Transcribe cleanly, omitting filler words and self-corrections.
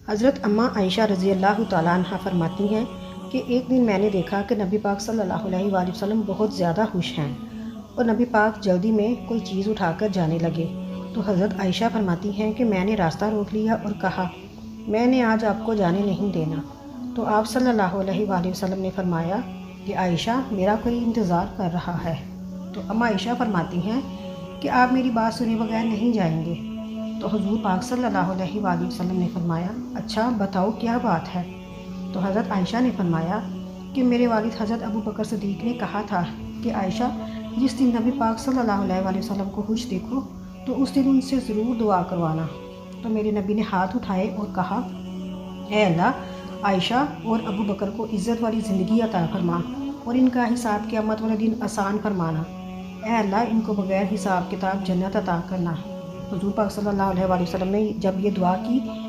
حضرت اماں عائشہ رضی اللہ تعالیٰ عنہ فرماتی ہیں کہ ایک دن میں نے دیکھا کہ نبی پاک صلی اللہ علیہ وآلہ وسلم بہت زیادہ خوش ہیں اور نبی پاک جلدی میں کوئی چیز اٹھا کر جانے لگے تو حضرت عائشہ فرماتی ہیں کہ میں نے راستہ روک لیا اور کہا میں نے آج آپ کو جانے نہیں دینا۔ تو آپ صلی اللہ علیہ وآلہ وسلم نے فرمایا کہ عائشہ میرا کوئی انتظار کر رہا ہے۔ تو اماں عائشہ فرماتی ہیں کہ آپ میری بات سنے بغیر نہیں جائیں گے۔ تو حضور پاک صلی اللہ علیہ وآلہ وسلم نے فرمایا اچھا بتاؤ کیا بات ہے؟ تو حضرت عائشہ نے فرمایا کہ میرے والد حضرت ابو بکر صدیق نے کہا تھا کہ عائشہ جس دن نبی پاک صلی اللہ علیہ وآلہ وسلم کو خوش دیکھو تو اس دن ان سے ضرور دعا کروانا۔ تو میرے نبی نے ہاتھ اٹھائے اور کہا اے اللہ عائشہ اور ابو بکر کو عزت والی زندگی عطا فرما اور ان کا حساب قیامت والے دن آسان فرمانا۔ اے اللہ ان کو بغیر حساب کتاب جنت عطا کرنا۔ حضور پاک صلی اللہ علیہ وآلہ وسلم نے جب یہ دعا کی